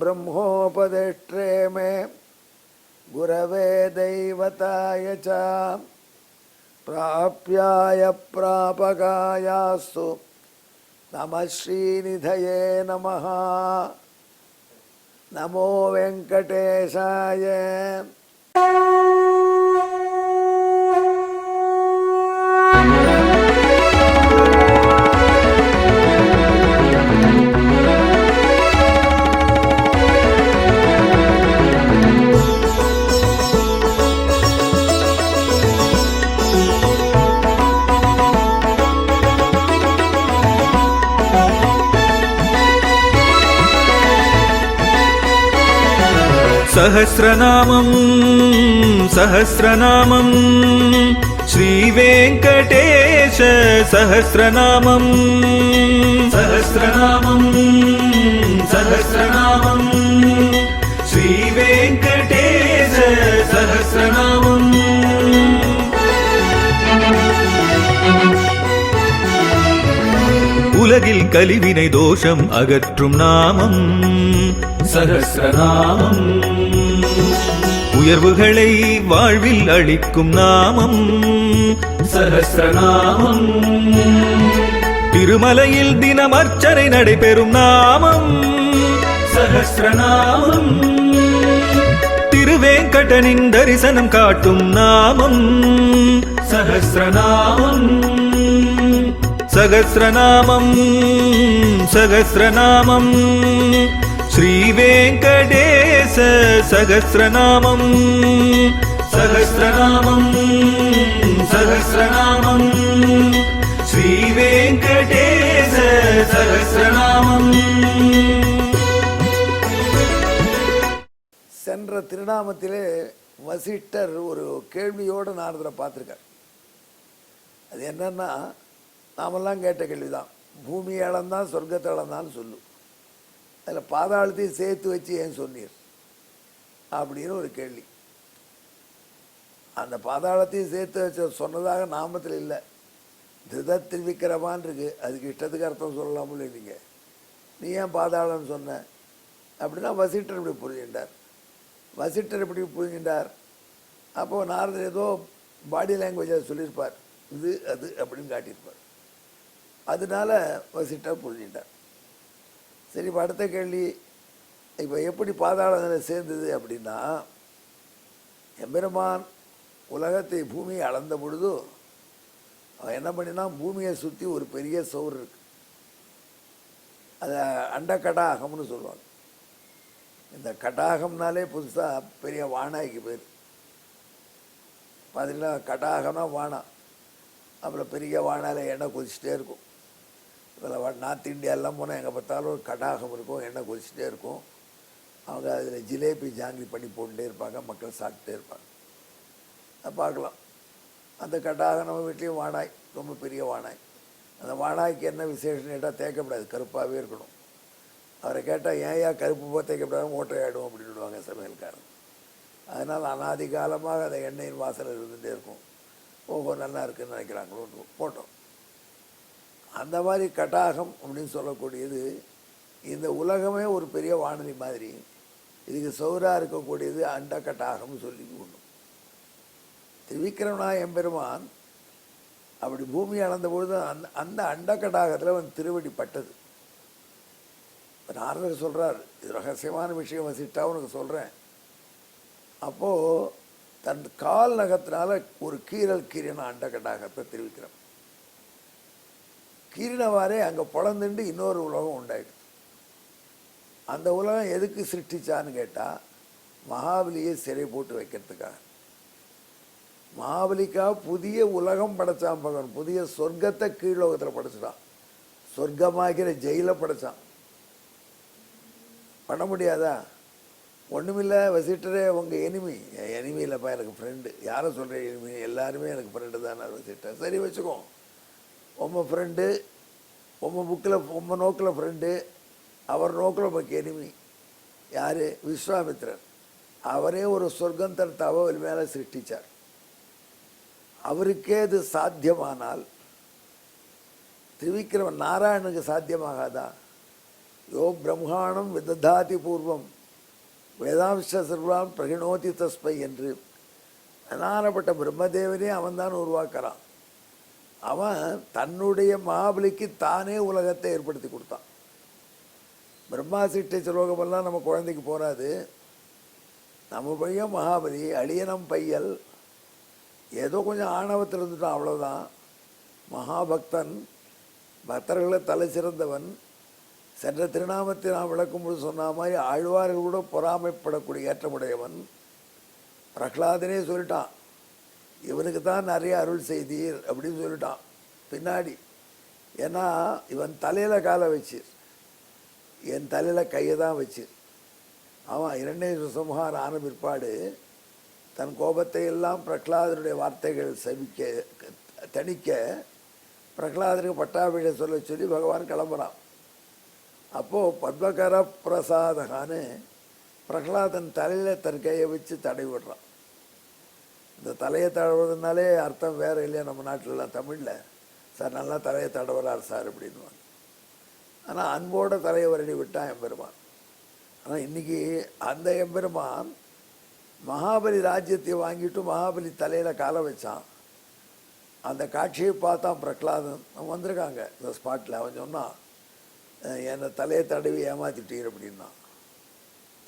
ब्रह्मोपदेष्ट्रे मे गुरवे दैवताय च प्राप्याय प्रापकायास्तु नमः श्रीनिधये नमः। नमो वेंकटेशाय। सहस्रनामं सहस्रनामं श्रीवेङ्कटेश सहस्रनामं सहस्रनामं सहस्रनामं श्रीवेङ्कटेश सहस्रनामं। உலகில் கலிவினை தோஷம் அகற்றும் நாமம் சகஸ்ரநாமம். உயர்வுகளை வாழ்வில் அளிக்கும் நாமம் சகஸ்ரநாமம். திருமலையில் தினம் அர்ச்சனை நடைபெறும் நாமம் சகஸ்ரநாமம். திருவேங்கடனின் தரிசனம் காட்டும் நாமம் சகஸ்ரநாமம். सहस्रनामं सहस्रनामं श्रीवेङ्कटेश सहस्रनामं सहस्रनामं सहस्रनामं श्रीवेङ्कटेश सहस्रनामं। சென்ற திருநாமத்திலே வசிட்டர் ஒரு கேள்வியோடு நாரதரை பார்த்துருக்கார். அது என்னன்னா, நாமெல்லாம் கேட்ட கேள்விதான், பூமி அளந்தான் சொர்க்கத்தை அளந்தான்னு சொல்லு, அதில் பாதாளத்தையும் சேர்த்து வச்சு ஏன் சொன்னீர் அப்படின்னு ஒரு கேள்வி. அந்த பாதாளத்தையும் சேர்த்து வச்ச சொன்னதாக நாமத்தில் இல்லை, திருத திருவிக்கிரமான் இருக்கு, அதுக்கு இஷ்டத்துக்கு அர்த்தம் சொல்லலாமுல்ல. இல்லைங்க, நீ ஏன் பாதாளம்னு சொன்ன அப்படின்னா வசிட்டர் இப்படி புரிஞ்சின்றார். வசிட்டர் இப்படி புரிஞ்சின்றார். அப்போது நாரதர் ஏதோ பாடி லாங்குவேஜ் சொல்லியிருப்பார், இது அது அப்படின்னு காட்டியிருப்பார். அதனால வசிட்டா புரிஞ்சிட்டார். சரி, இப்போ அடுத்த கேள்வி, இப்போ எப்படி பாதாள நிலை சேர்ந்தது அப்படின்னா, எம்பெருமான் உலகத்தை பூமியை அளந்த பொழுது அவன் என்ன பண்ணினா, பூமியை சுற்றி ஒரு பெரிய சவுறு இருக்கு, அதை அண்டக்கடாகம்னு சொல்லுவாங்க. இந்த கடாகம்னாலே புதுசாக பெரிய வானாய்க்கு பேர். பார்த்தீங்கன்னா, கடாகம்னா வானா, அப்புறம் பெரிய வானால எண்ணெய் கொதிச்சுட்டே இருக்கும். இதில் நார்த் இந்தியாலாம் போனால் எங்கே பார்த்தாலும் ஒரு கடாகம் இருக்கும், எண்ணெய் கொதிச்சுட்டே இருக்கும். அவங்க அதில் ஜிலேபி ஜாங்கிரி பண்ணி போட்டுகிட்டே இருப்பாங்க, மக்கள் சாப்பிட்டே இருப்பாங்க. அதை பார்க்கலாம். அந்த கடாகம் நம்ம வீட்லேயும் வானாய், ரொம்ப பெரிய வானாய். அந்த வானாய்க்கு என்ன விசேஷம்னு கேட்டால் தேய்க்கப்படாது, கருப்பாகவே இருக்கணும். அவரை கேட்டால் ஏன் கருப்பு போக தேய்க்கப்படாது, ஓட்டையாயிடும் அப்படின்னு விடுவாங்க சமையல்காரன். அதனால் அனாதி காலமாக அந்த எண்ணெயின் வாசனை இருந்துகிட்டே இருக்கும். ஓஹோ, நல்லா இருக்குன்னு நினைக்கிறாங்களோ, போட்டோம். அந்த மாதிரி கடாகம் அப்படின்னு சொல்லக்கூடியது, இந்த உலகமே ஒரு பெரிய வானொலி மாதிரி, இதுக்கு சௌராக இருக்கக்கூடியது அண்ட கட்டாகம்னு சொல்லி ஒன்று. திருவிக்கிரமனா எம்பெருமான் அப்படி பூமி அளந்த பொழுது அந்த அண்ட கடாகத்தில் அவன் திருவடி பட்டது. நாரதர் சொல்கிறார், இது ரகசியமான விஷயம் வசிட்டா உனக்கு சொல்கிறேன். அப்போது தன் கால் நகத்தினால ஒரு கீரல் கீரின அண்ட கடாகத்தை திருவிக்கிறோம். கீரினவாறே அங்கே பொழந்துண்டு இன்னொரு உலகம் உண்டாயிடுது. அந்த உலகம் எதுக்கு சிருஷ்டிச்சான்னு கேட்டால், மகாபலியை சிறை போட்டு வைக்கிறதுக்காக. மகாபலிக்காக புதிய உலகம் படைச்சான் பகவான், புதிய சொர்க்கத்தை கீழ்லோகத்தில் படைச்சிட்டான், சொர்க்கமாகிற ஜெயில படைச்சான். பண்ண முடியாதா? ஒன்றுமில்லை, வசிட்டரே உங்கள் எனிமி இல்லைப்பா, எனக்கு ஃப்ரெண்டு. யாரை சொல்கிறேன் எனிமி? எல்லாருமே எனக்கு ஃப்ரெண்டு தானே வசிட்டர். சரி வச்சுக்கோ, உங்கள் ஃப்ரெண்டு, உங்கள் புக்கில் உங்கள் நோக்கில் ஃப்ரெண்டு, அவர் நோக்கில் உமக்கு எனிமி. யார்? விஸ்வாமித்திரர். அவரே ஒரு சொர்க்கம் தன் தவல் மேலே சிருஷ்டித்தார். அவருக்கே இது சாத்தியமானால் திருவிக்கிரமன் நாராயணனுக்கு சாத்தியமாகாதா? யோ பிரம்மாணம் விததாதி பூர்வம் வேதாம்ச சர்வான் பிரகிணோதி தஸ்மை என்று அனானப்பட்ட பிரம்மதேவனே அவன்தான் உருவாக்குறான். அவன் தன்னுடைய மகாபலிக்கு தானே உலகத்தை ஏற்படுத்தி கொடுத்தான். பிரம்மா சிட்டை சுலோகமெல்லாம் நம்ம குழந்தைக்கு போகாது. நம்ம பையன் மகாபலி அழியனம் பையல் ஏதோ கொஞ்சம் ஆணவத்தில் இருந்துட்டான், அவ்வளோதான். மகாபக்தன், பக்தர்களை தலை சிறந்தவன். சென்ற திருநாமத்தை நாம் விளக்கும்போது சொன்ன மாதிரி ஆழ்வார்கள் கூட பொறாமைப்படக்கூடிய ஏற்றமுடையவன். பிரகலாதனே சொல்லிட்டான், இவனுக்கு தான் நிறைய அருள் செய்தீர் அப்படின்னு சொல்லிட்டான் பின்னாடி. ஏன்னா இவன் தலையில் காலை வச்சு, என் தலையில் கையை தான் வச்சு. அவன் இரண்டே சம்ஹாரம் ஆன பிற்பாடு தன் கோபத்தை எல்லாம் பிரகலாதனுடைய வார்த்தைகள் தணிக்க பிரகலாதனுக்கு பட்டாபிஷேகம் சொல்ல சொல்லி பகவான் கிளம்புறான். அப்போது பத்மகர பிரசாதகான்னு பிரகலாதன் தலையில் தன் கையை வச்சு தடவி விடுறான். இந்த தலையை தடவுறதுனாலே அர்த்தம் வேறு இல்லையா நம்ம நாட்டிலலாம் தமிழில், சார் நல்லா தலையை தடவுறார் சார் அப்படின்வாங்க. ஆனால் அன்போட தலையை வருடி விட்டான் எம்பெருமான். ஆனால் இன்றைக்கி அந்த எம்பெருமான் மகாபலி ராஜ்யத்தை வாங்கிட்டு மகாபலி தலையில் காலை வச்சான். அந்த காட்சியை பார்த்தான் பிரகலாதன். அவன் வந்திருக்காங்க இந்த ஸ்பாட்டில். அவன் சொன்னான், என்னை தலையை தடவி ஏமாற்றிட்டீர் அப்படின்னா.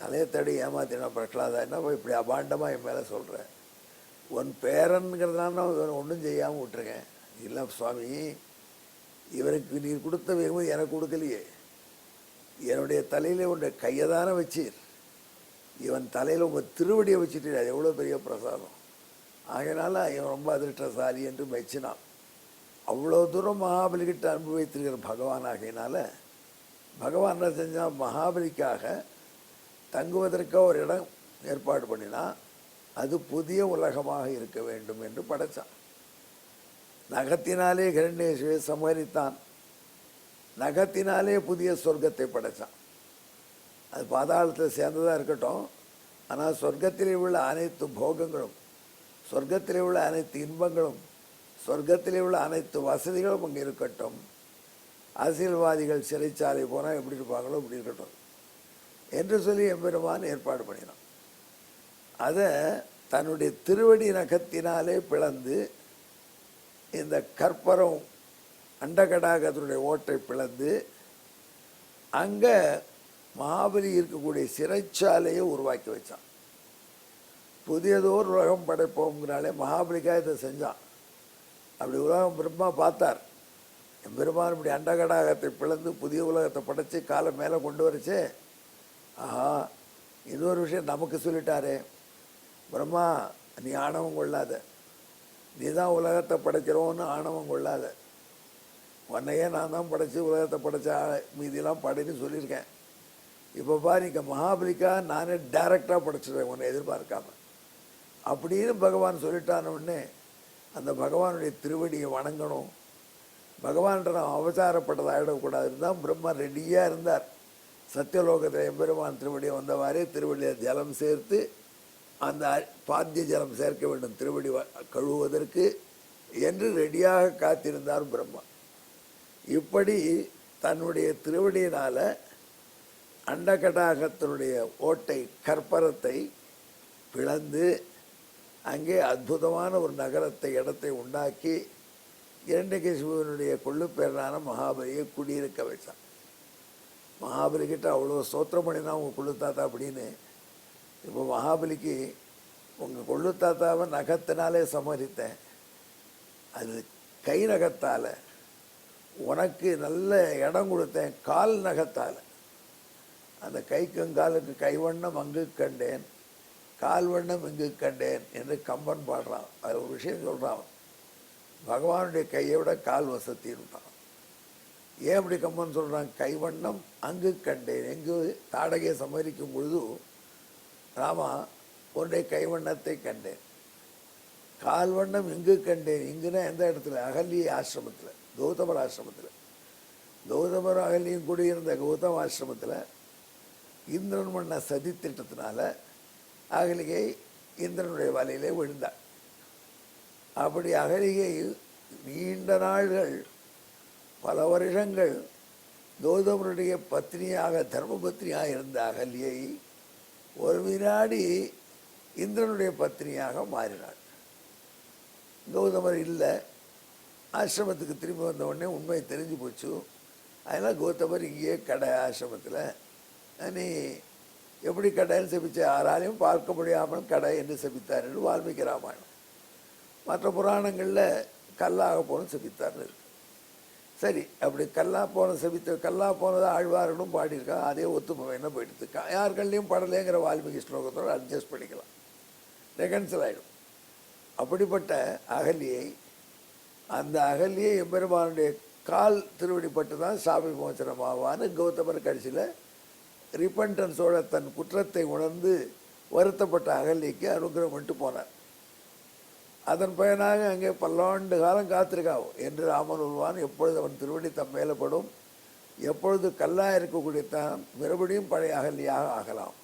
தலையை தடவி ஏமாத்தினா பிரகலாதா, என்ன இப்படி அபாண்டமாக என் மேலே சொல்கிறேன், உன் பேரன்கிறதுனால இவன் ஒன்றும் செய்யாமல் விட்டுருக்கேன். இல்லை சுவாமி, இவருக்கு நீர் கொடுத்த வெகுமதி எனக்கு கொடுக்கலையே, என்னுடைய தலையில் உன்னுடைய கையை தானே வச்சீர், இவன் தலையில் உங்கள் திருவடியை வச்சுட்டு அது எவ்வளோ பெரிய பிரசாதம். ஆகையினால இவன் ரொம்ப அதிர்ஷ்டசாலி என்று மெச்சினான். அவ்வளோ தூரம் மகாபலிக்கிட்ட அனுபவித்திருக்கிற பகவான் ஆகையினால பகவான் என்ன செஞ்சால் மகாபலிக்காக தங்குவதற்கு ஒரு இடம் ஏற்பாடு பண்ணினா அது புதிய உலகமாக இருக்க வேண்டும் என்று படைத்தான். நகத்தினாலே கிரண்யேசுவை சமரித்தான். நகத்தினாலே புதிய சொர்க்கத்தை படைத்தான். அது பாதாளத்தில் சேர்ந்ததாக இருக்கட்டும், ஆனால் சொர்க்கத்திலே உள்ள அனைத்து போகங்களும், சொர்க்கத்திலே உள்ள அனைத்து இன்பங்களும், சொர்க்கத்திலே உள்ள அனைத்து வசதிகளும் அங்கே இருக்கட்டும். அரசியல்வாதிகள் சிறைச்சாலை போனால் எப்படி இருப்பாங்களோ அப்படி இருக்கட்டும் என்று சொல்லி எம்பெருமான் ஏற்பாடு பண்ணினான். அதை தன்னுடைய திருவடி நகத்தினாலே பிளந்து இந்த கற்பரம் அண்டகடாகத்தினுடைய ஓட்டை பிளந்து அங்கே மகாபலி இருக்கக்கூடிய சிறைச்சாலையை உருவாக்கி வச்சான். புதியதோர் உலகம் படைப்போம்ங்கிறாலே மகாபலிக்காக இதை செஞ்சான். அப்படி உலகம் பிரம்மா பார்த்தார். என் பெருமான் இப்படி அண்டகடாகத்தை பிளந்து புதிய உலகத்தை படைச்சி காலை மேலே கொண்டு வரச்சே, ஆஹா இன்னொரு விஷயம் நமக்கு சொல்லிட்டாரே, பிரம்மா நீ ஆணவம் கொள்ளாத, நீ தான் உலகத்தை படைக்கிறோன்னு ஆணவம் கொள்ளாத, உன்னையே நான் தான் படைச்சி உலகத்தை படைச்ச மீதியெல்லாம் படைன்னு சொல்லியிருக்கேன். இப்போ பாரு இங்கே மகாபலிக்கா நானே டைரக்டாக படைச்சிடுவேன் உன்னை எதிர்பார்க்காம அப்படின்னு பகவான் சொல்லிட்டானோடனே அந்த பகவானுடைய திருவடியை வணங்கணும். பகவான்கிட்ட நாம் அவசாரப்பட்டதாகிடக்கூடாதுன்னு தான் பிரம்மா ரெடியாக இருந்தார். சத்தியலோகத்தில் எம்பெருமான் திருவடியை வந்தவாறே திருவடியில் ஜலம் சேர்த்து அந்த பாத்திய ஜலம் சேர்க்க வேண்டும் திருவடி கழுவுவதற்கு என்று ரெடியாக காத்திருந்தார் பிரம்மா. இப்படி தன்னுடைய திருவடியினால் அண்டகடாகத்தினுடைய ஓட்டை கற்பரத்தை பிளந்து அங்கே அற்புதமான ஒரு நகரத்தை இடத்தை உண்டாக்கி இரண்யகசிபுவினுடைய கொள்ளுப்பேரனான மகாபலியை குடியிருக்க வச்சான். மகாபலிக்கிட்ட அவ்வளோ ஸ்தோத்திரம் பண்ணினா உங்கள் கொள்ளுத்தாத்தா அப்படின்னு. இப்போ மகாபலிக்கு உங்கள் கொள்ளுத்தாத்தாவை நகத்தினாலே சமரித்தேன், அது கை நகத்தால் உனக்கு நல்ல இடம் கொடுத்தேன் கால் நகத்தால். அந்த கைக்கும் காலுக்கு கைவண்ணம் அங்கு கண்டேன், கால் வண்ணம் இங்கு கண்டேன் என்று கம்பன் பாடுறான். அது ஒரு விஷயம் சொல்கிறான், பகவானுடைய கையை விட கால் வசத்தின்றான். ஏன் அப்படி கம்பன் சொல்கிறான்? கைவண்ணம் அங்கு கண்டேன், எங்கு தாடகையை சமரிக்கும் பொழுது ராமா உன்னுடைய கைவண்ணத்தை கண்டேன், கால் வண்ணம் இங்கு கண்டேன். இங்குன்னா எந்த இடத்துல? அகல்ய ஆசிரமத்தில், கௌதமர் ஆசிரமத்தில். கௌதமர் அகல்யும் கூடியிருந்த கௌதம ஆசிரமத்தில் இந்திரன் பண்ண சதி திட்டத்தினால அகலிகை இந்திரனுடைய வலையிலே விழுந்தாள். அப்படி அகலிகை நீண்ட நாள்கள் பல வருஷங்கள் கௌதமருடைய பத்னியாக தர்மபத்னியாக இருந்த அகல்யை ஒரு வினாடி இந்திரனுடைய பத்னியாக மாறினாள். கௌதமர் இல்லை, ஆசிரமத்துக்கு திரும்பி வந்த உடனே உண்மை தெரிஞ்சு போச்சு. அதனால் கௌதமர் இங்கேயே கடை ஆசிரமத்தில். நீ எப்படி கடைன்னு சபிச்ச, யாராலையும் பார்க்க முடியாமல் கடை என்று சபித்தார் என்று வால்மீகி ராமாயணம். மற்ற புராணங்களில் கல்லாக போன சபித்தார்னு இருக்கு. சரி, அப்படி கல்லா போனதை ஆழ்வார்களும் பாடியிருக்காங்க. அதே ஒத்துமைன்னு போயிட்டு யார் கல்லையும் படலைங்கிற வால்மீகி ஸ்லோகத்தோடு அட்ஜஸ்ட் பண்ணிக்கலாம், ரெகன்சல் ஆகிடும். அப்படிப்பட்ட அகல்யை, அந்த அகல்யை எம்பெருமானுடைய கால் திருவடிப்பட்டு தான் சாபி மோச்சனமாவான்னு கௌதமர் கடைசியில் ரிப்பன்டன்ஸோட தன் குற்றத்தை உணர்ந்து வருத்தப்பட்ட அகல்யைக்கு அனுகிரகம் பண்ணிட்டு போனார். அதன் பயனாக அங்கே பல்லாண்டு காலம் காத்திருக்காவும் என்று ராமன் உருவான். எப்பொழுது அவன் திருவடி தம் மேலப்படும், எப்பொழுது கல்லாக இருக்கக்கூடிய தான் மறுபடியும் பழைய அகல்யாக ஆகலாம்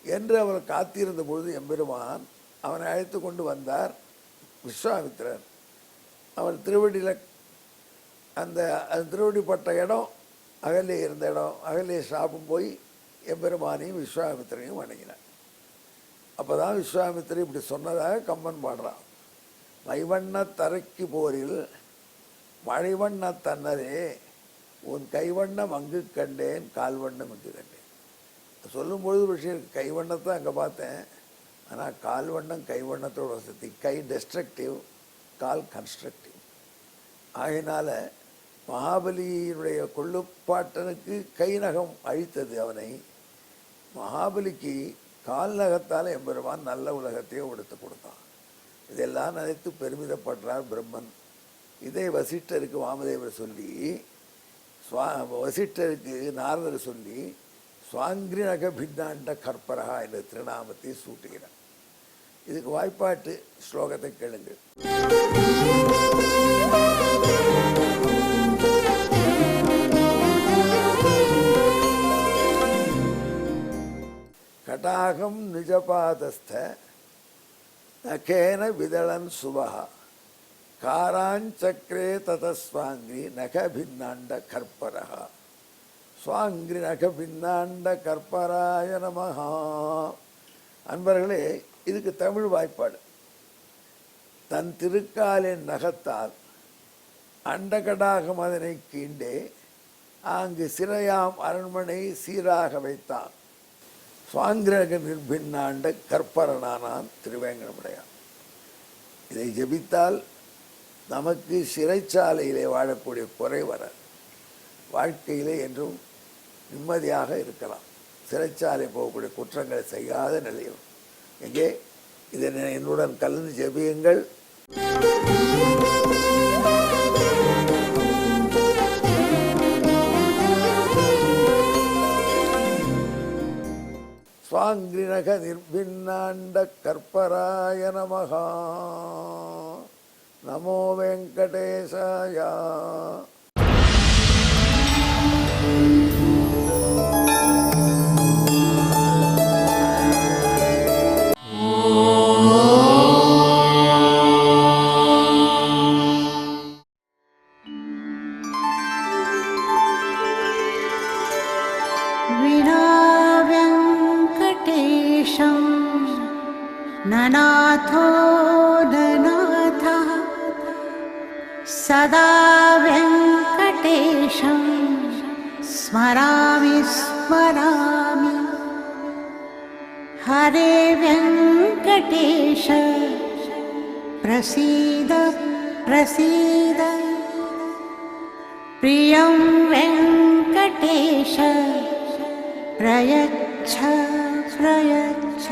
என்று அவர் காத்திருந்த பொழுது எம்பெருமான் அவனை அழைத்து கொண்டு வந்தார். விஸ்வாமித்திரர் அவன் திருவடியில் அந்த திருவடிப்பட்ட இடம் அகல்யை இருந்த இடம், அகல்யை சாப்பிடும் போய் எம்பெருமானையும் விஸ்வாமித்திரனையும் வணங்கினார். அப்போ தான் விஸ்வாமித்திரர் இப்படி சொன்னதாக கம்பன் பாடுறான். மைவண்ண தரைக்கு போரில் மழைவண்ண தன்னரே உன் கைவண்ணம் அங்கு கண்டேன், கால்வண்ணம் இங்கு கண்டேன். சொல்லும்பொழுது விஷயம் கைவண்ணத்தை அங்கே பார்த்தேன், ஆனால் கால்வண்ணம் கைவண்ணத்தோட வசதி. கை டெஸ்ட்ரக்டிவ், கால் கன்ஸ்ட்ரக்டிவ். ஆகையினால மகாபலியினுடைய கொள்ளுப்பாட்டனுக்கு கை நகம் அழித்தது அவனை. மகாபலிக்கு கால் நகத்தால் எம்பெருமான் நல்ல உலகத்தையே கொடுத்து கொடுத்தான். இதெல்லாம் நினைத்து பெருமிதப்படுறார் பிரம்மன். இதை வசிஷ்டருக்கு வாமதேவர் சொல்லி, வசிஷ்டருக்கு நாரதர் சொல்லி சுவாங்கிரிநக பின்னாண்ட கற்பரகா என்ற திருநாமத்தை சூட்டுகிறார். இதுக்கு வாய்ப்பாட்டு ஸ்லோகத்தை கேளுங்கள். கடாகம் நிஜபாதஸ்த நகேன விதளன் சுபஹ காராஞ்சக்ரே ததஸ்வாங்கிரி நக பின்னாண்ட கற்பரஹ சுவாங்கிரி நக பின்னாண்ட கற்பராய நமஹா. அன்பர்களே, இதுக்கு தமிழ் வாய்ப்பாடு. தன் திருக்காலின் நகத்தால் அண்டகடாகம் அதனை கீண்டே அங்கு சிறையாம் அரண்மனை சீராக வைத்தான். சுவாங்கிரக நிர்பின்னாண்ட கற்பரனானான் திருவேங்கடமுடையான். இதை ஜபித்தால் நமக்கு சிறைச்சாலையிலே வாழக்கூடிய குறை வர, வாழ்க்கையிலே என்றும் நிம்மதியாக இருக்கலாம். சிறைச்சாலை போகக்கூடிய குற்றங்களை செய்யாத நிலையில் எங்கே இதை என்னுடன் கலந்து ஜெபியுங்கள். சுவாங்கிரிநக நிர்பின்னாண்ட கற்பராய நமஹா. நமோ வெங்கடேசாய. ननाथो ननाथः सदा वेङ्कटेशं स्मरामि स्मरामि. हरे वेङ्कटेश प्रसीद प्रसीद. प्रियं वेङ्कटेश प्रयच्छ प्रयच्छ.